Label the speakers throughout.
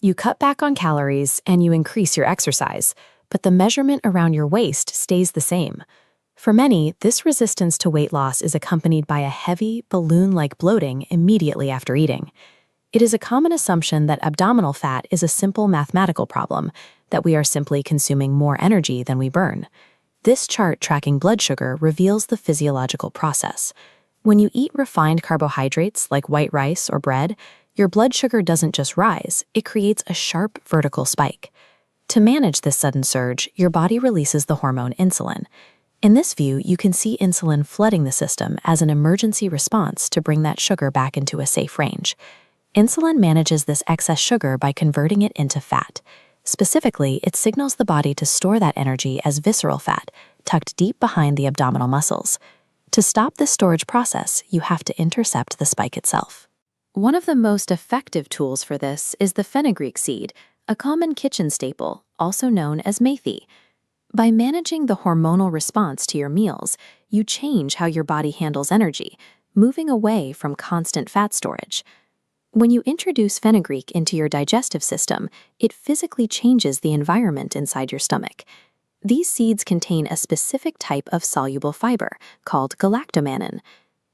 Speaker 1: You cut back on calories and you increase your exercise, but the measurement around your waist stays the same. For many, this resistance to weight loss is accompanied by a heavy, balloon-like bloating immediately after eating. It is a common assumption that abdominal fat is a simple mathematical problem, that we are simply consuming more energy than we burn. This chart tracking blood sugar reveals the physiological process. When you eat refined carbohydrates like white rice or bread, your blood sugar doesn't just rise, it creates a sharp vertical spike. To manage this sudden surge, your body releases the hormone insulin. In this view, you can see insulin flooding the system as an emergency response to bring that sugar back into a safe range. Insulin manages this excess sugar by converting it into fat. Specifically, it signals the body to store that energy as visceral fat, tucked deep behind the abdominal muscles. To stop this storage process, you have to intercept the spike itself. One of the most effective tools for this is the fenugreek seed, a common kitchen staple, also known as Methi. By managing the hormonal response to your meals, you change how your body handles energy, moving away from constant fat storage. When you introduce fenugreek into your digestive system, it physically changes the environment inside your stomach. These seeds contain a specific type of soluble fiber called galactomannan.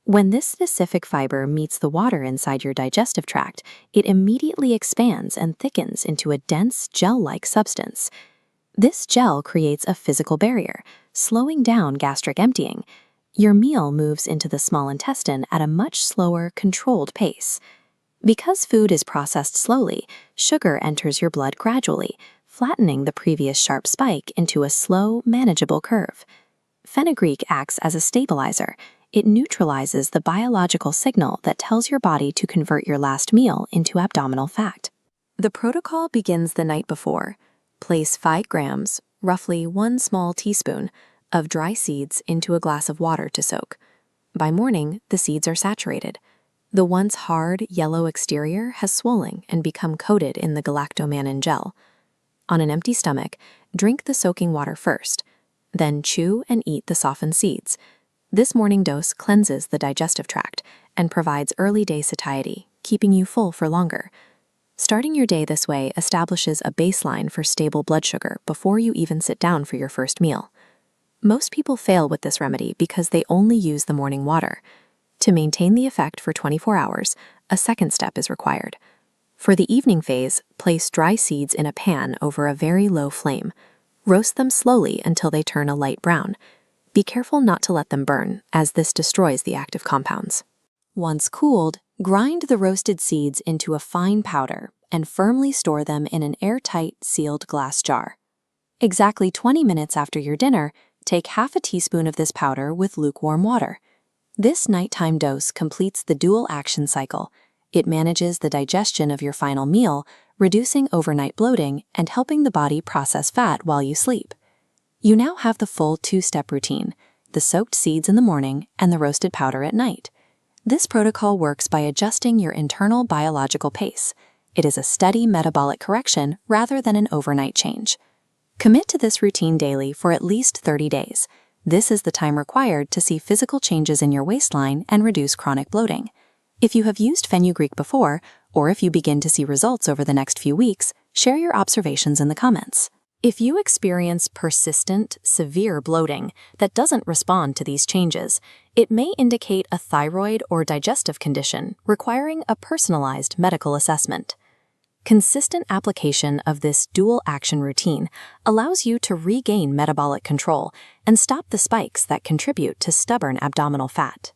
Speaker 1: When this specific fiber meets the water inside your digestive tract, it immediately expands and thickens into a dense, gel-like substance. This gel creates a physical barrier, slowing down gastric emptying. Your meal moves into the small intestine at a much slower, controlled pace. Because food is processed slowly, sugar enters your blood gradually, flattening the previous sharp spike into a slow, manageable curve. Fenugreek acts as a stabilizer. It neutralizes the biological signal that tells your body to convert your last meal into abdominal fat. The protocol begins the night before. Place 5 grams, roughly 1 small teaspoon, of dry seeds into a glass of water to soak. By morning, the seeds are saturated. The once hard, yellow exterior has swollen and become coated in the galactomannan gel. On an empty stomach, drink the soaking water first. Then chew and eat the softened seeds. This morning dose cleanses the digestive tract and provides early day satiety, keeping you full for longer. Starting your day this way establishes a baseline for stable blood sugar before you even sit down for your first meal. Most people fail with this remedy because they only use the morning water. To maintain the effect for 24 hours, a second step is required. For the evening phase, place dry seeds in a pan over a very low flame. Roast them slowly until they turn a light brown. Be careful not to let them burn, as this destroys the active compounds. Once cooled, grind the roasted seeds into a fine powder and firmly store them in an airtight, sealed glass jar. Exactly 20 minutes after your dinner, take half a teaspoon of this powder with lukewarm water. This nighttime dose completes the dual action cycle. It manages the digestion of your final meal, reducing overnight bloating and helping the body process fat while you sleep. You now have the full 2-step routine, the soaked seeds in the morning and the roasted powder at night. This protocol works by adjusting your internal biological pace. It is a steady metabolic correction rather than an overnight change. Commit to this routine daily for at least 30 days. This is the time required to see physical changes in your waistline and reduce chronic bloating. If you have used fenugreek before, or if you begin to see results over the next few weeks, share your observations in the comments. If you experience persistent, severe bloating that doesn't respond to these changes, it may indicate a thyroid or digestive condition requiring a personalized medical assessment. Consistent application of this dual-action routine allows you to regain metabolic control and stop the spikes that contribute to stubborn abdominal fat.